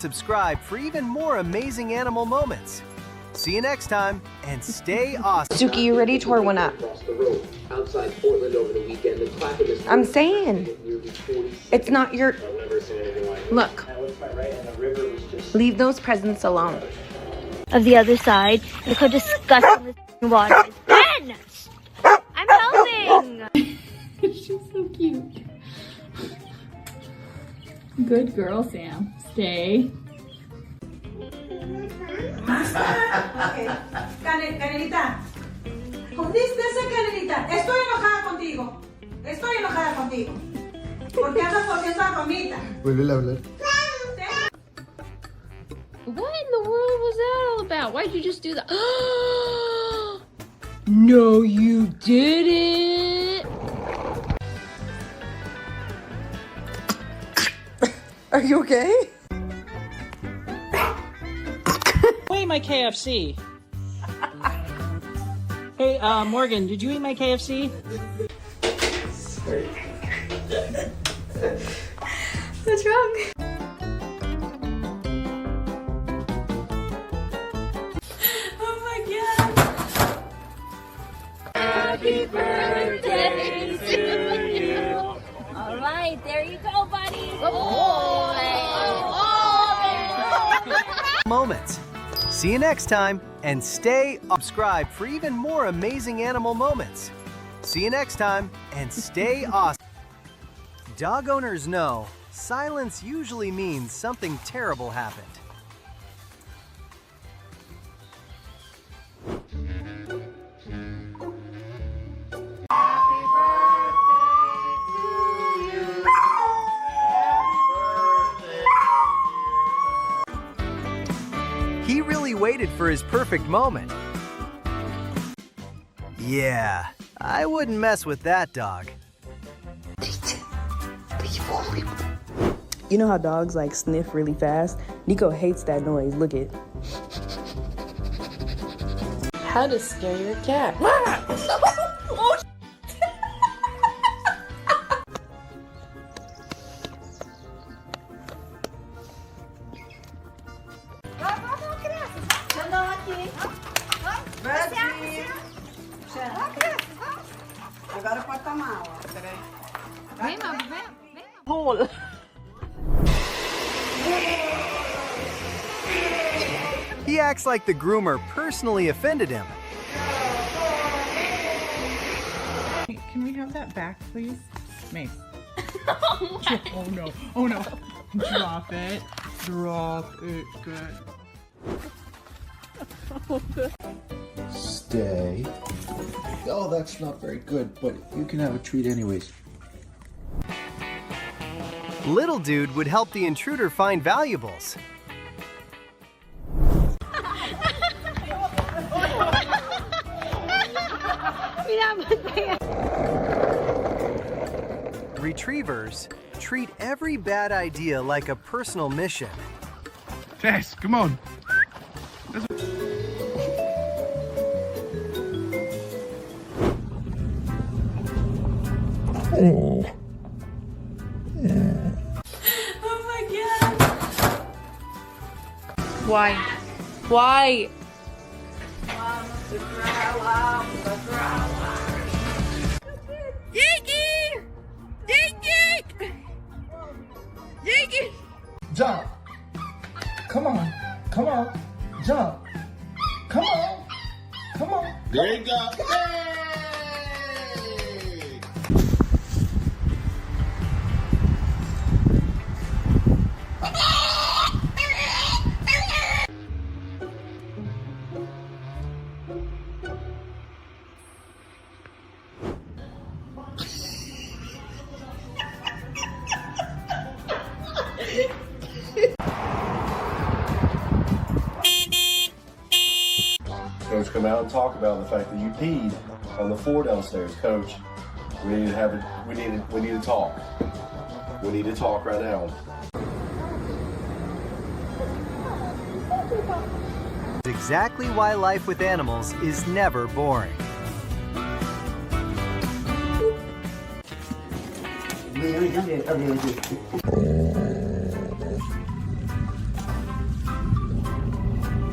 Subscribe for even more amazing animal moments. See you next time, and stay awesome. Suki, you already tore one up. Outside Portland over the weekend, the clapping I'm saying. It's not your... Look. Leave those presents alone. Of the other side, look how disgusting this water is. Ben! I'm helping! She's so cute. Good girl, Sam. Stay. Okay. Canelita. Dice Canelita, estoy enojada contigo. Estoy enojada contigo. ¿Por qué andas cogiendo a Romita? Vuelve a hablar. What in the world was that all about? Why'd you just do that? No, you didn't. Are you okay? Who ate my KFC? Hey, Morgan, did you eat my KFC? What's wrong? Oh my god. Happy birthday to you. All right, there you go, buddy. Moments. See you next time, and stay subscribed for even more amazing animal moments. See you next time, and stay awesome. Dog owners know silence usually means something terrible happened. He really waited for his perfect moment. Yeah, I wouldn't mess with that dog. You know how dogs like sniff really fast? Nico hates that noise. Look it. How to scare your cat. Oh, Agora pode tomar, ó. Vem, mãe, vem. hole. He acts like the groomer personally offended him. Can we have that back, please? Mace. Oh no. Oh no. Drop it. Drop it. Good. Stay. Oh, that's not very good, but you can have a treat anyways. Little Dude would help the intruder find valuables. Retrievers treat every bad idea like a personal mission. Tess, come on. Oh my god. Why? Why? Yakey! Yakey! Yakey! Jump. Come on. Come on. Jump. Come on. Come on. There you go. Coach, come out and talk about the fact that you peed on the floor downstairs. Coach, we need to have it. We need to talk. We need to talk right now. Exactly why life with animals is never boring.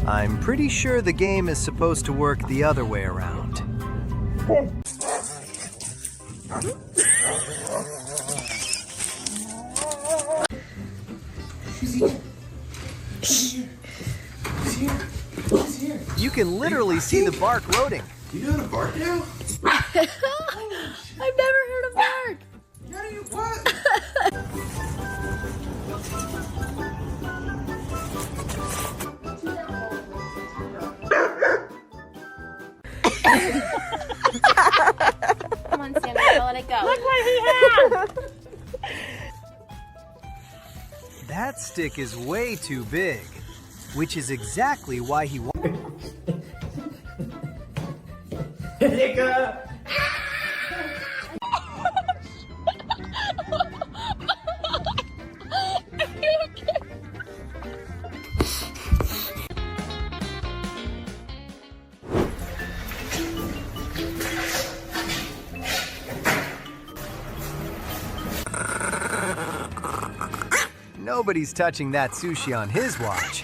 I'm pretty sure the game is supposed to work the other way around. You can literally see the bark loading. You know how to bark now? I've never heard of bark. How do you what? Come on, Sammy, gotta let it go. Look what he has. That stick is way too big, which is exactly why he wanted. Nobody's touching that sushi on his watch.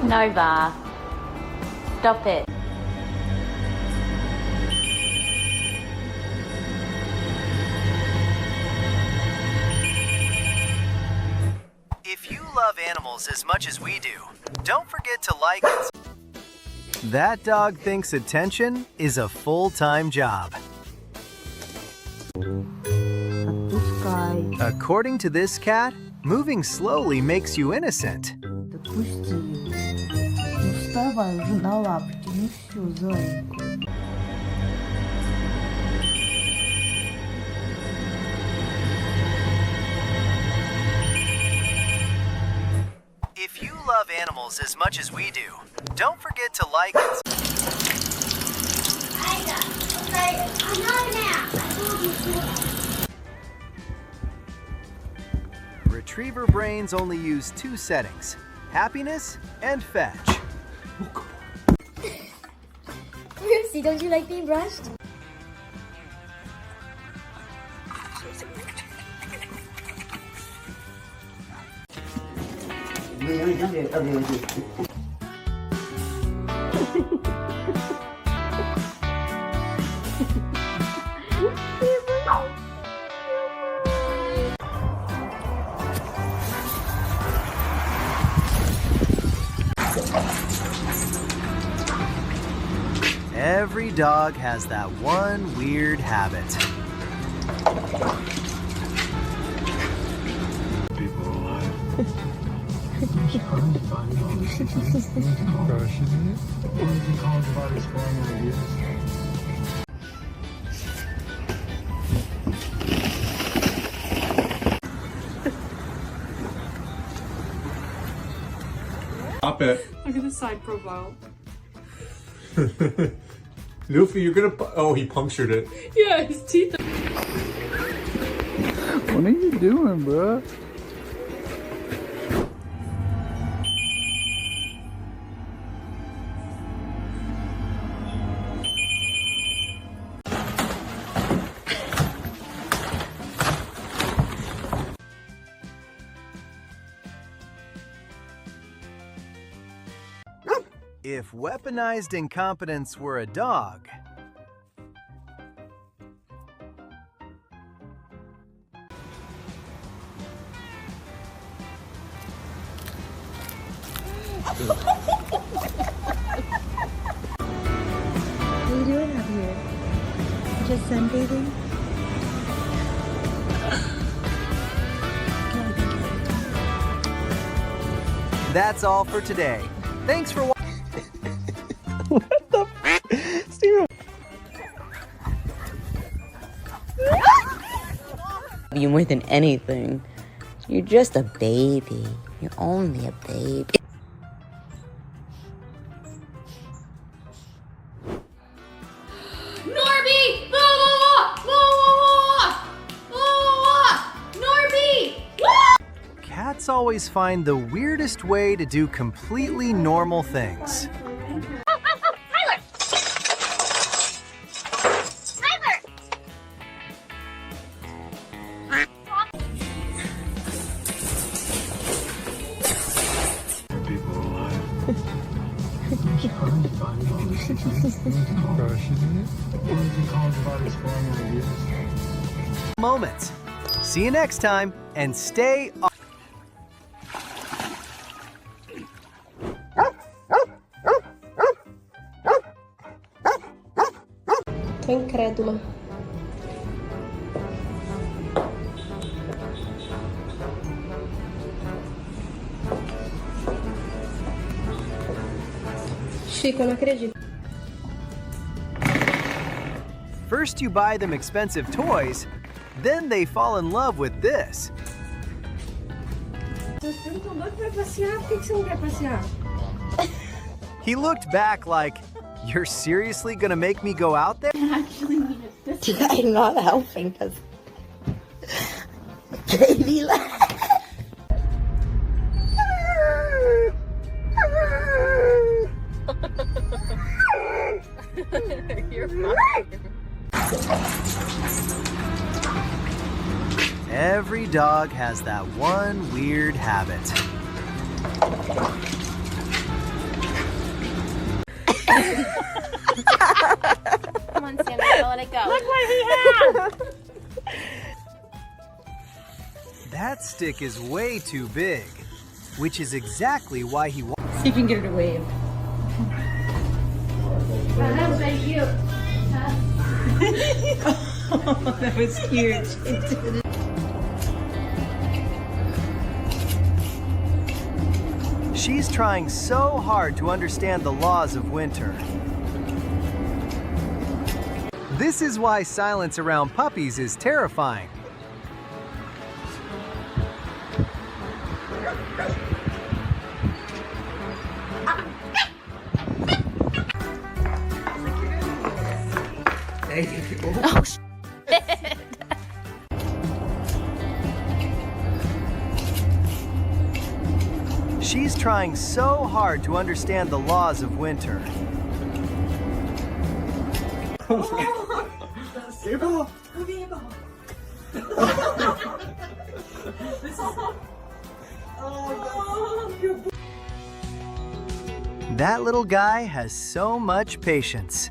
Nova. Stop it. If you love animals as much as we do, don't forget to like it. That dog thinks attention is a full-time job. This guy. According to this cat, moving slowly makes you innocent. If you love animals as much as we do, don't forget to like it. Retriever brains only use two settings, happiness and fetch. Lucy, don't you like being brushed? Every dog has that one weird habit. Stop it. Look at the side profile. Luffy, you're gonna. Oh, he punctured it. Yeah, his teeth. What are you doing, bro? If weaponized incompetence were a dog, What are you doing up here? Just sunbathing? that's all for today. Thanks for watching. You more than anything. You're just a baby. You're only a baby. Norby! Norby! Cats always find the weirdest way to do completely normal things. Moments. See you next time and stay awesome. Tô incrédula. Chico, eu não acredito. First you buy them expensive toys, then they fall in love with this. Seus filhos estão doidos pra passear. Por que você não quer passear? He looked back like, "You're seriously gonna make me go out there?" I'm not helping because baby You're fine. Every dog has that one weird habit. Come on, Santa, I'll let it go. Look what he has! That stick is way too big, which is exactly why he wants. See if you can get her to wave. That was very cute. Oh, that was cute. She's trying so hard to understand the laws of winter. This is why silence around puppies is terrifying. Oh, shit. She's trying so hard to understand the laws of winter. That little guy has so much patience.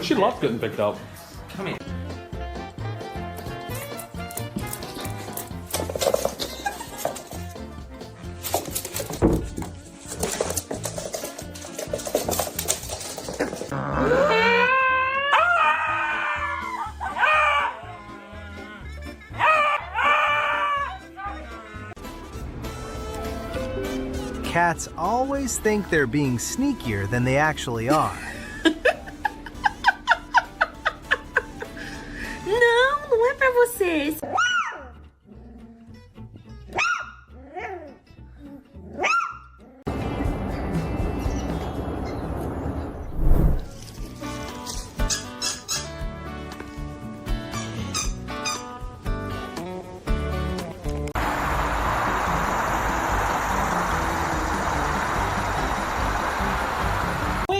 She loves getting picked up. Come here. Cats always think they're being sneakier than they actually are. Não, não é pra vocês.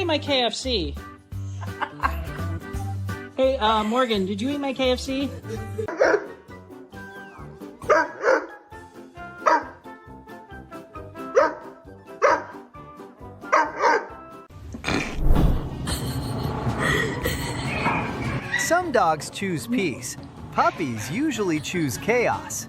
My KFC. Hey, Morgan, did you eat my KFC? Some dogs choose peace. Puppies usually choose chaos.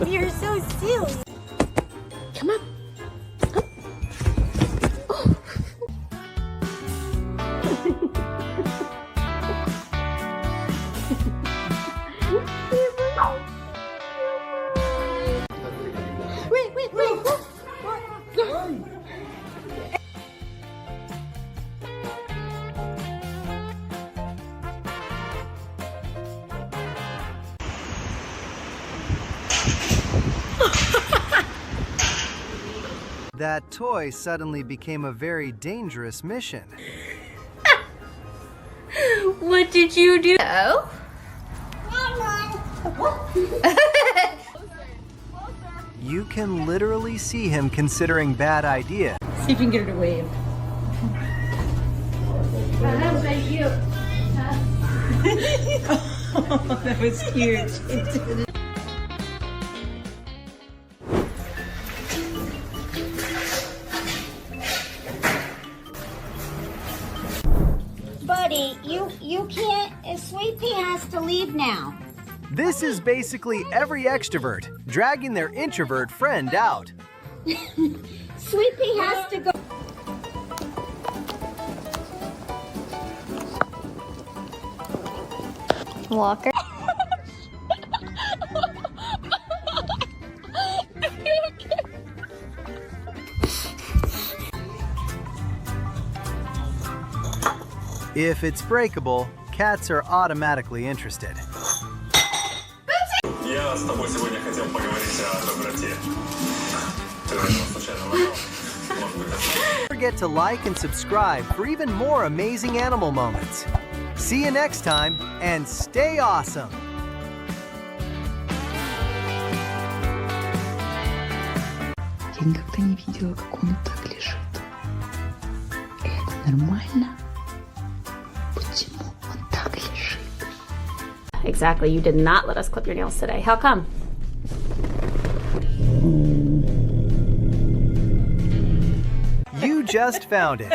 You're so silly. Come on. That toy suddenly became a very dangerous mission. What did you do? You can literally see him considering bad ideas. See if you can get her to wave. Oh, that was cute. Buddy, you can't. Sweet Pea has to leave now. This is basically every extrovert dragging their introvert friend out. Sweet Pea has to go. Walker. If it's breakable, cats are automatically interested. Я с тобой сегодня хотел поговорить о доброте. Ты этого случайно узнал? Может быть, Don't forget to like and subscribe for even more amazing animal moments. See you next time, and stay awesome! Я никогда не видела, как он вот так лежит. Это нормально? Почему он так лежит? Exactly. You did not let us clip your nails today. How come? You just found it.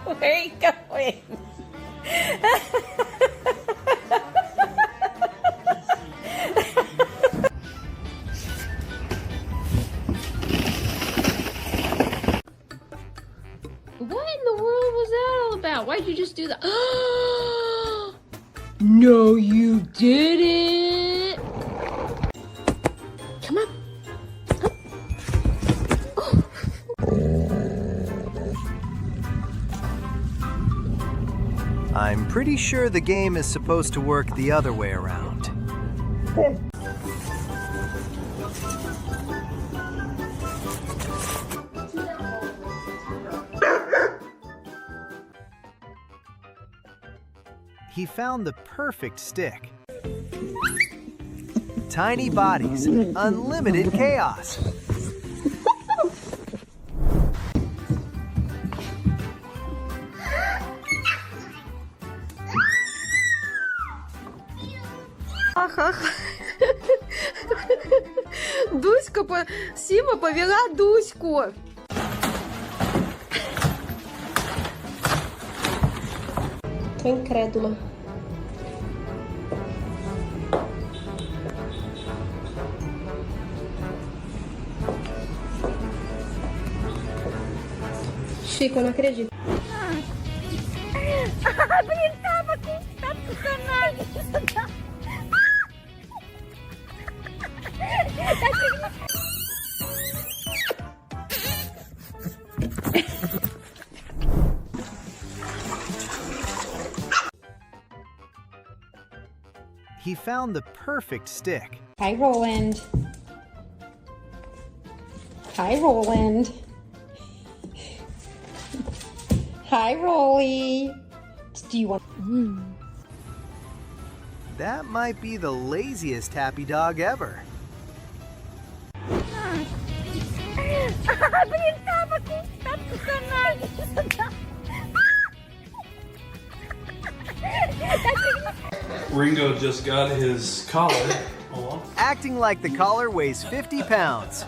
Where are you going? What in the world was that all about? Why'd you just do that? No, you didn't. Come on. I'm pretty sure the game is supposed to work the other way around. He found the perfect stick. Tiny bodies, unlimited chaos. Дуська, Сима повела Дуську. Tô incrédula. Chico, eu não acredito. Brincava com tanto canal. He found the perfect stick. Hi, Roland. Hi, Roland. Hi, Rolly. Do you want... That might be the laziest happy dog ever. Brincava com tanto canal. Ringo just got his collar. Acting like the collar weighs 50 pounds.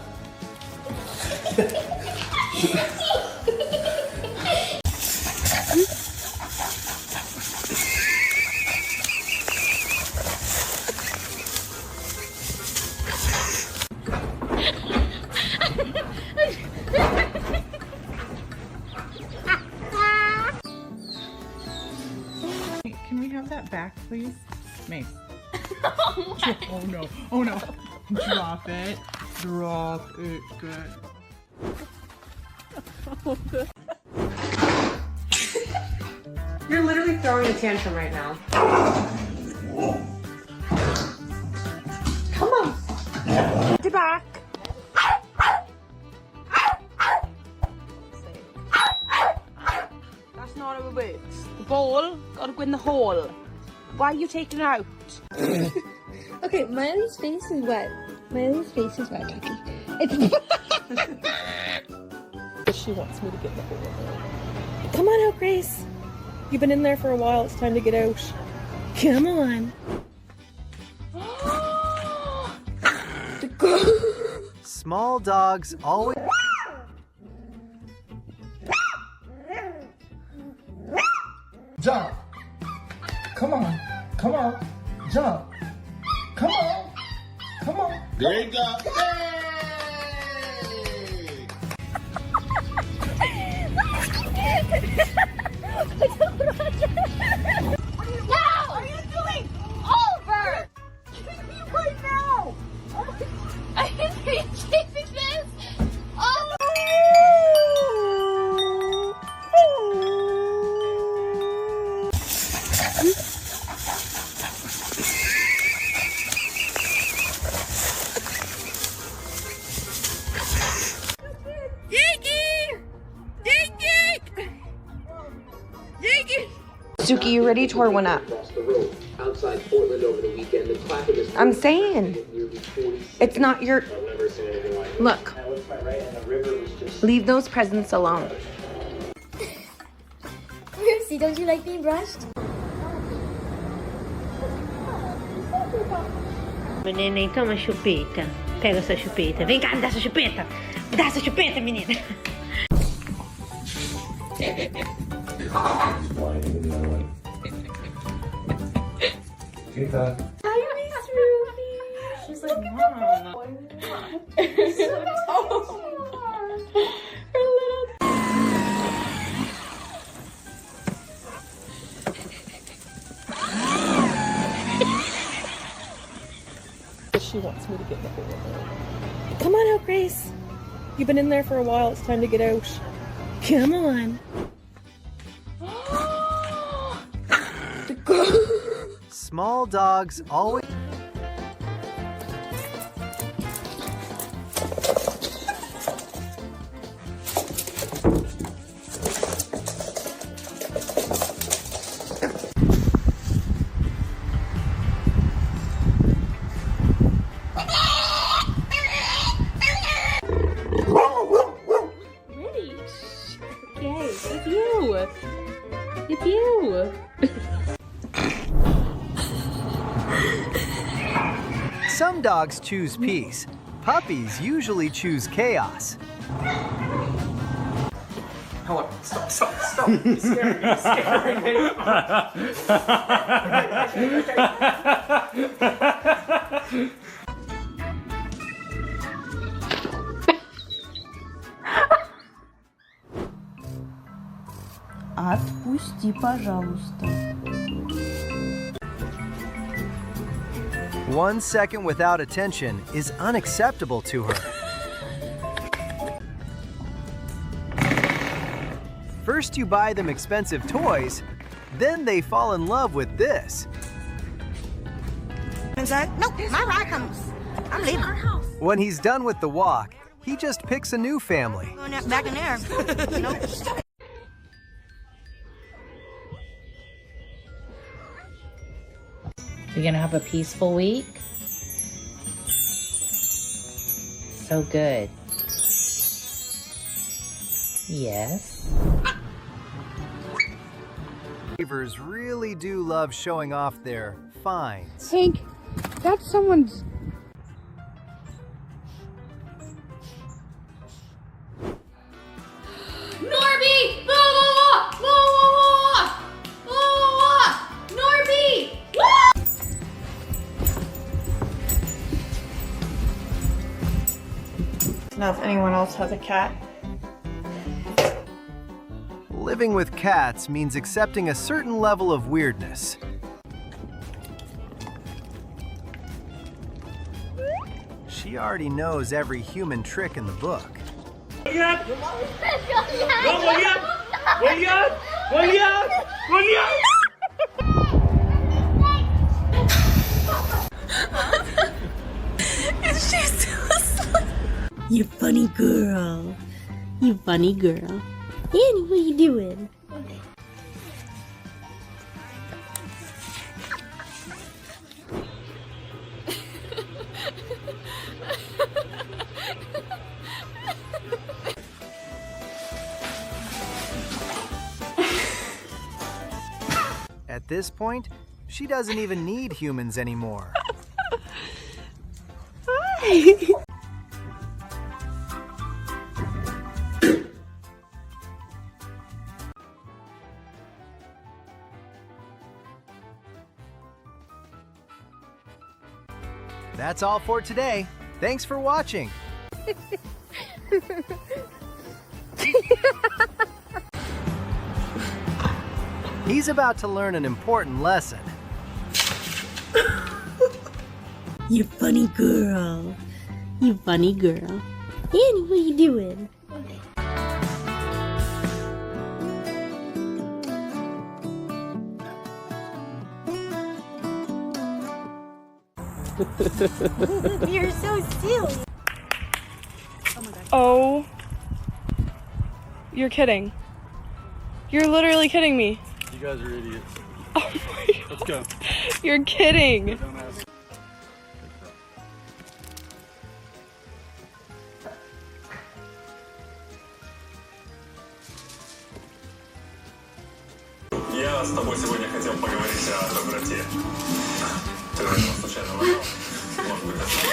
have that back, please? Mace. Oh no. Oh no. Drop it. Drop it. Good. You're literally throwing a tantrum right now. Come on. Get back. That's not how it works. The ball gotta go in the hole. Why are you taking it out? Okay, Miley's face is wet. Miley's face is wet, Tucky. It's She wants me to get the hole. Come on out, Grace. You've been in there for a while. It's time to get out. Come on. Small dogs always... Jump! Come on! Come on! Jump! Come on! Come on! Great job! What are you doing? Over! Right now! Are you chasing this? Oh! Suki, you ready? Tore one up. Across the road, outside Portland over the weekend, the Clackamas I'm saying. nearly 46. It's not your... Look. Leave those presents alone. Lucy, don't you like being brushed? Menina, toma a chupeta. Pega essa chupeta. Vem cá, me dá essa chupeta. Me dá essa chupeta, menina. She's like, Mom. She wants me to get the hole. Come on out, Grace. You've been in there for a while. It's time to get out. Come on. Small dogs always... Ready? Okay, it's you. It's you. Some dogs choose peace. Puppies usually choose chaos. Hold on. Stop. You're scaring me. Okay. Отпусти, пожалуйста. 1 second without attention is unacceptable to her. First you buy them expensive toys, then they fall in love with this. Nope, my ride comes. I'm leaving. When he's done with the walk, he just picks a new family. Back in there. Nope. You're gonna have a peaceful week? So good. Yes. Beavers really do love showing off their finds. Hank, that's someone's... Norby! Norby! Now, if anyone else has a cat, Living with cats means accepting a certain level of weirdness. She already knows every human trick in the book. You funny girl. You funny girl. Annie, what are you doing? At this point, she doesn't even need humans anymore. That's all for today. Thanks for watching. He's about to learn an important lesson. You funny girl. You funny girl. Annie, what are you doing? You're so silly. Oh. You're kidding. You're literally kidding me. You guys are idiots. Oh my God. Let's go. You're kidding. Don't ask. Я с тобой сегодня хотел поговорить о доброте. Ты на него случайно вошел? Может быть, это...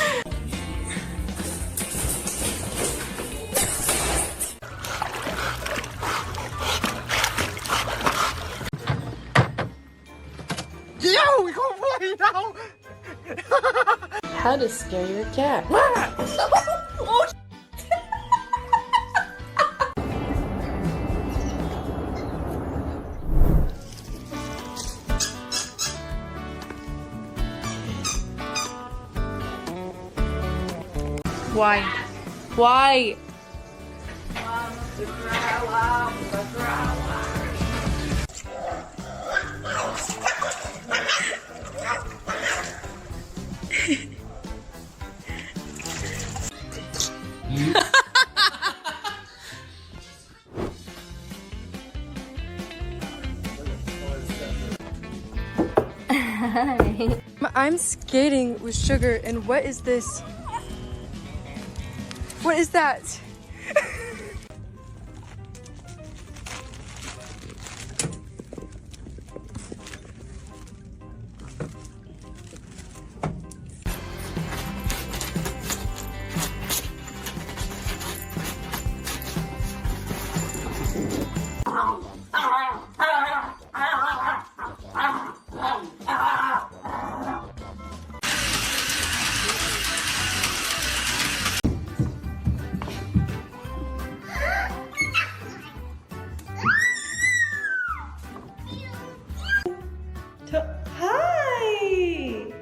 How to scare your cat. Why? Why? I'm skating with sugar, and what is this? What is that?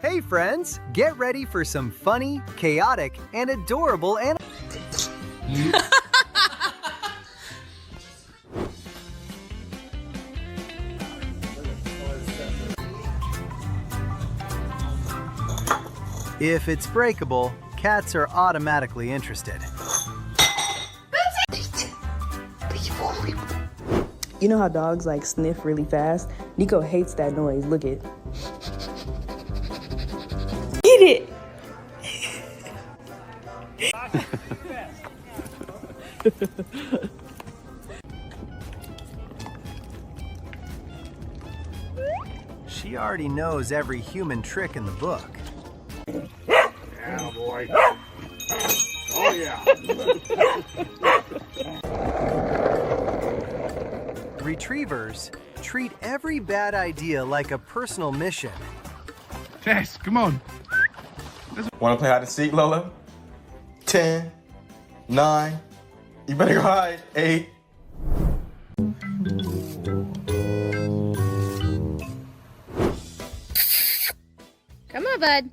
Hey friends, get ready for some funny, chaotic, and adorable If it's breakable, cats are automatically interested. You know how dogs like sniff really fast? Nico hates that noise. Look it. Eat it. She already knows every human trick in the book. Yeah, boy. Oh, yeah. Retrievers treat every bad idea like a personal mission. Tess, come on. Want to play hide and seek, Lola? 10, 9, you better go hide. 8. Come on, bud.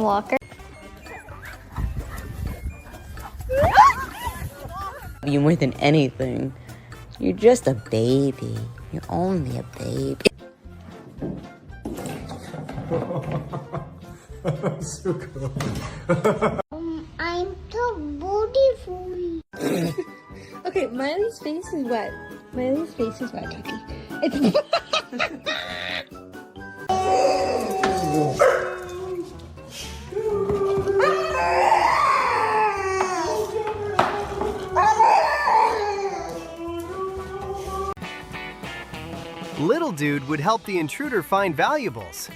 Walker. You more than anything. You're just a baby. You're only a baby. So cool. I'm so beautiful. Okay, Miley's face is wet. Miley's face is wet, Tucky. It's Little Dude would help the intruder find valuables.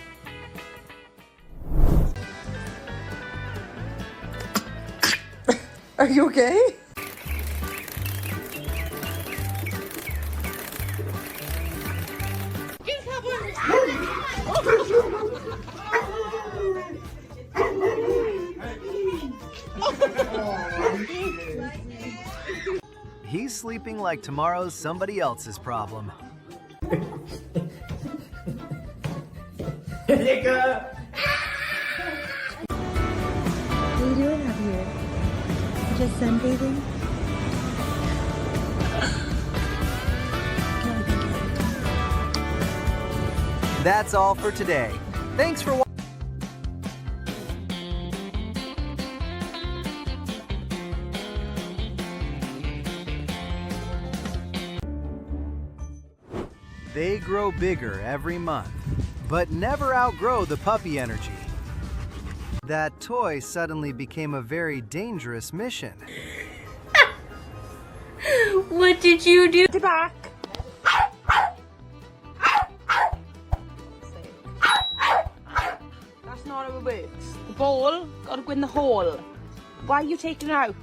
Are you okay? He's sleeping like tomorrow's somebody else's problem. What are you doing out here? Just sunbathing? That's all for today. Thanks for watching. They grow bigger every month, but never outgrow the puppy energy. That toy suddenly became a very dangerous mission. What did you do? Back. That's not how it works. The ball gotta go in the hole. Why are you taking it out?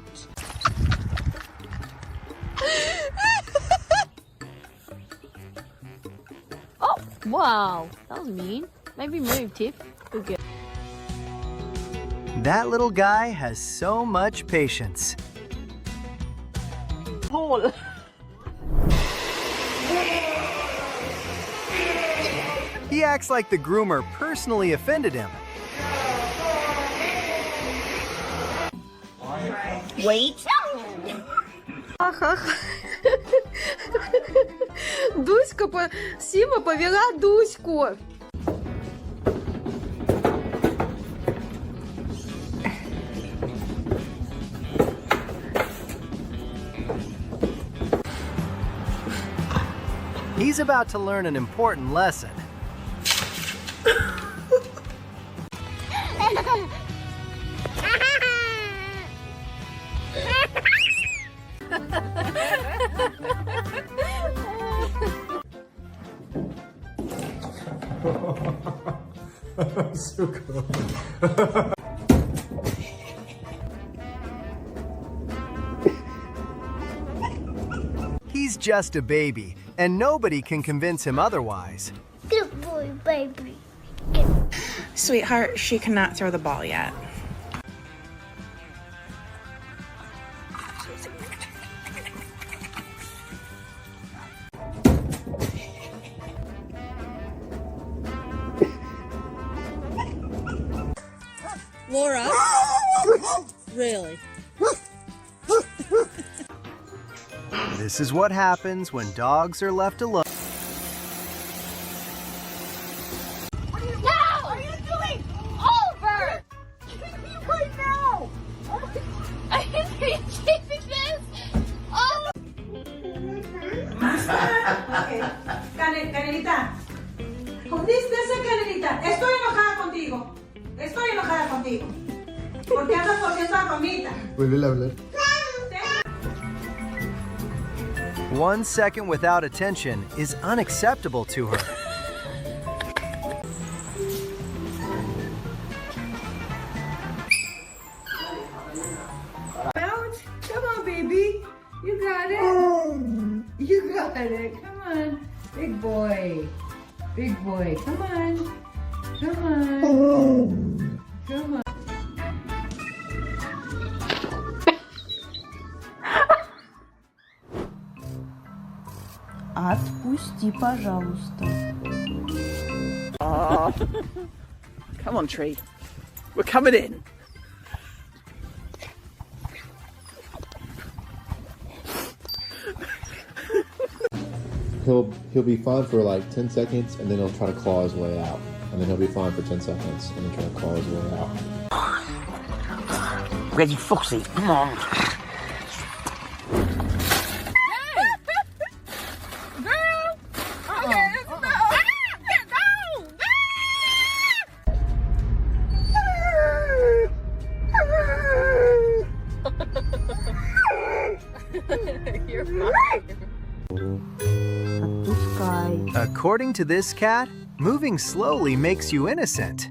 oh wow, that was mean. Maybe move, Tiff. Okay. That little guy has so much patience. Hole. He acts like the groomer personally offended him. Wait. Сима повела Дуську. He's about to learn an important lesson. So cool. He's just a baby, and nobody can convince him otherwise. Good boy, baby. Sweetheart, she cannot throw the ball yet. Laura? Really? This is what happens when dogs are left alone. No! Are you doing over? Right now! Are you achieving this? Oh! Okay. Canelita. Dice Canelita, estoy enojada contigo. Estoy enojada contigo. Porque andas cogiendo a Romita. Vuelve a hablar. 1 second without attention is unacceptable to her. Bounce. Come on, baby. You got it. You got it. Come on. Big boy. Big boy. Come on. Come on. Come on. Отпусти, пожалуйста. Come on, tree. We're coming in. He'll be fine for like 10 seconds and then he'll try to claw his way out. And then he'll be fine for 10 seconds and then try to claw his way out. Ready, Foxy, come on. You're fine. This guy. According to this cat, moving slowly makes you innocent.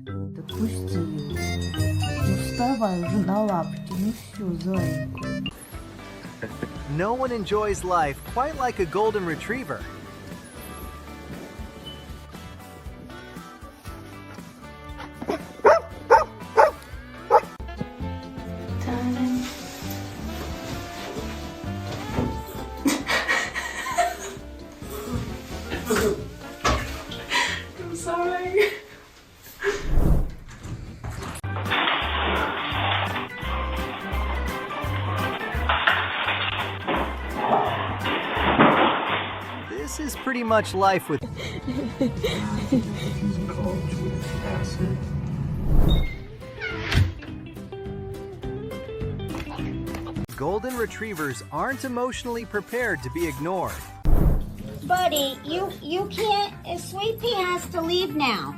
No one enjoys life quite like a golden retriever. I'm sorry. This is pretty much life with golden retrievers aren't emotionally prepared to be ignored. Buddy, you can't. Sweetie has to leave now.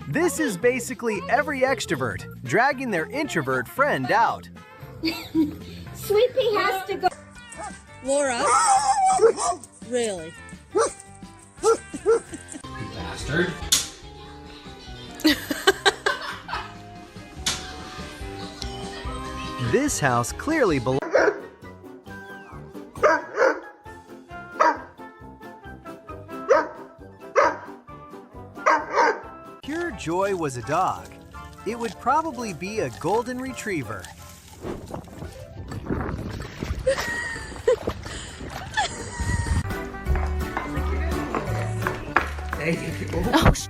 This is basically every extrovert dragging their introvert friend out. Sweetie has to go. Laura? Really? Bastard. This house clearly belongs. Pure Joy was a dog. It would probably be a golden retriever. Oh, shit.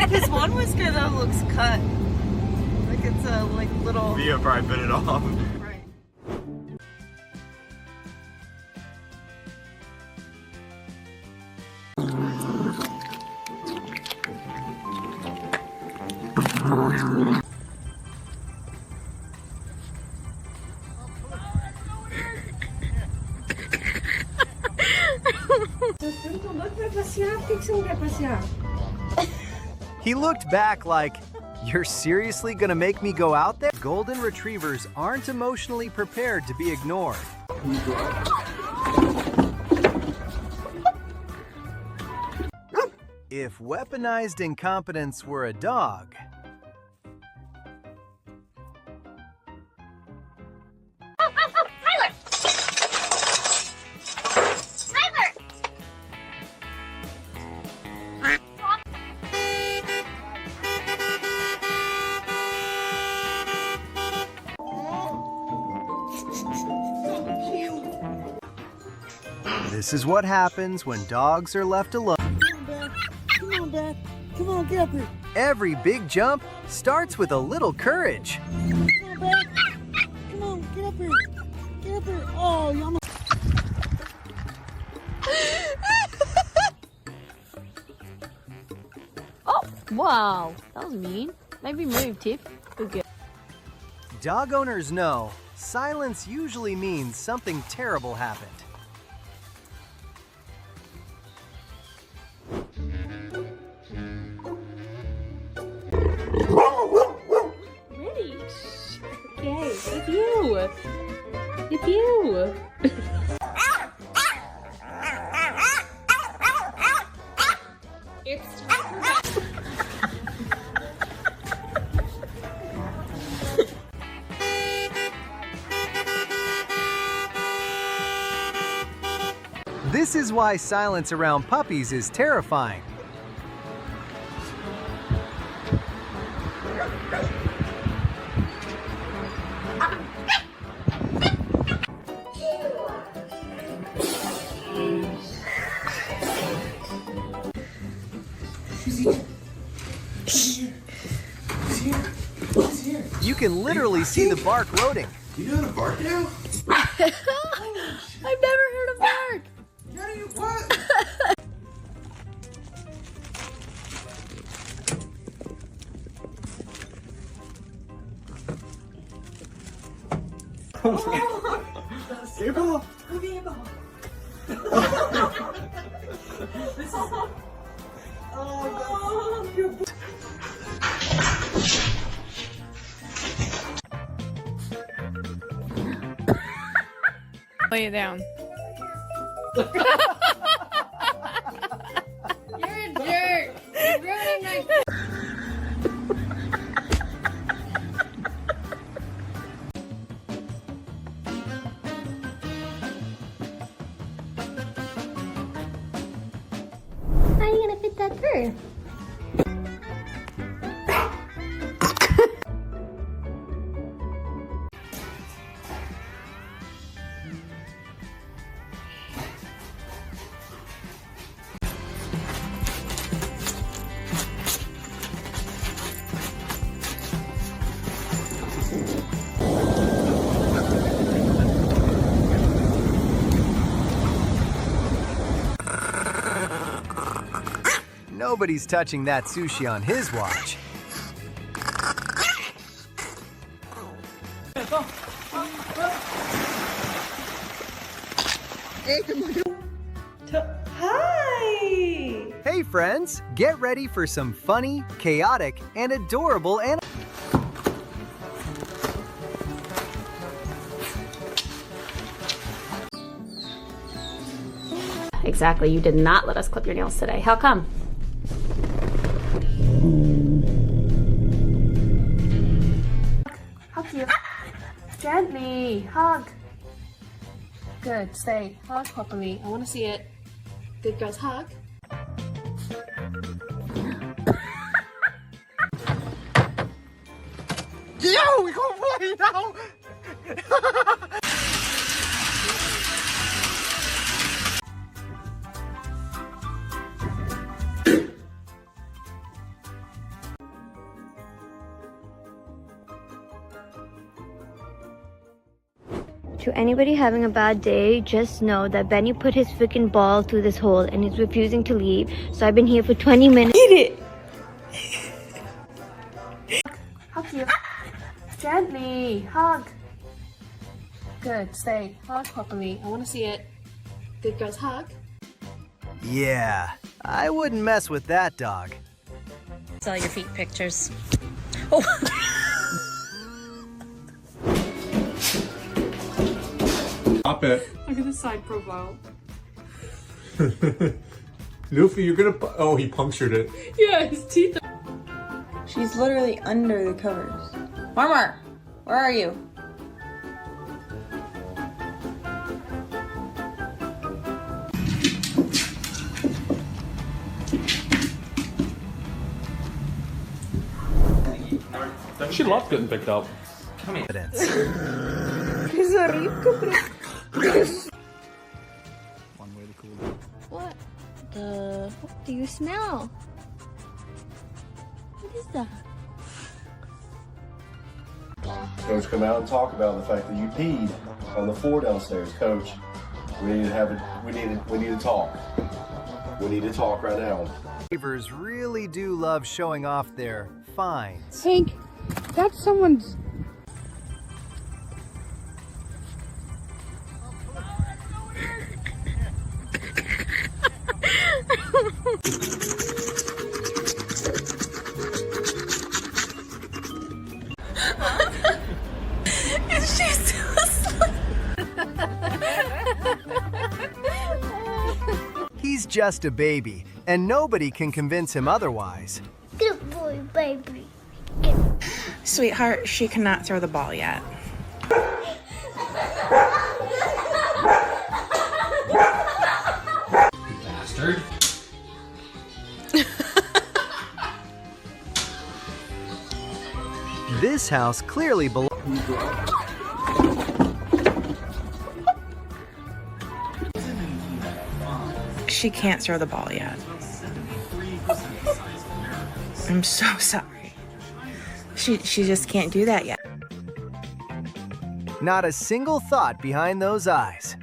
This one whisker though looks cut. Like it's a little. Via probably bit it off. Right. He looked back like, "You're seriously gonna make me go out there?" Golden retrievers aren't emotionally prepared to be ignored. If weaponized incompetence were a dog, this is what happens when dogs are left alone. Come on, Beth. Come on, get up here. Every big jump starts with a little courage. Come on, Beth. Come on, get up here. Get up here. Oh, you almost... Oh, wow. That was mean. Maybe move, Tiff. Okay. Dog owners know silence usually means something terrible happened. Ready? Okay, it's you. It's you. It's time. This is why silence around puppies is terrifying. You can literally see the bark loading. You doing a bark now? I've never heard a bark. What? Gabriel! Lay it down. You're a jerk. You're ruining my. How are you gonna fit that through? Nobody's touching that sushi on his watch. Hi! Hey friends, get ready for some funny, chaotic, and adorable animals. Exactly, you did not let us clip your nails today. How come? Hug you. Gently. Hug. Good. Stay. Hug properly. I want to see it. Good girls. Hug. Yo, we go play now! To anybody having a bad day, just know that Benny put his freaking ball through this hole and he's refusing to leave. So I've been here for 20 minutes. Eat it! Hug you. Gently. Hug. Good. Stay. Hug properly. I want to see it. Good girls. Hug. Yeah, I wouldn't mess with that dog. Saw your feet pictures. Oh. Stop it. Look at the side profile. Luffy, you're gonna. Oh, he punctured it. Yeah, his teeth. She's literally under the covers. Marmar, where are you? She loves getting picked up. Come here. What the fuck do you smell? What is that? Coach, come out and talk about the fact that you peed on the floor downstairs. Coach, we need to have it. We need to talk. We need to talk right now. Beavers really do love showing off their finds. Hank, that's someone's. Is she still asleep? He's just a baby, and nobody can convince him otherwise. Good boy, baby. Sweetheart, she cannot throw the ball yet. This house clearly belongs. She can't throw the ball yet. I'm so sorry. She just can't do that yet. Not a single thought behind those eyes.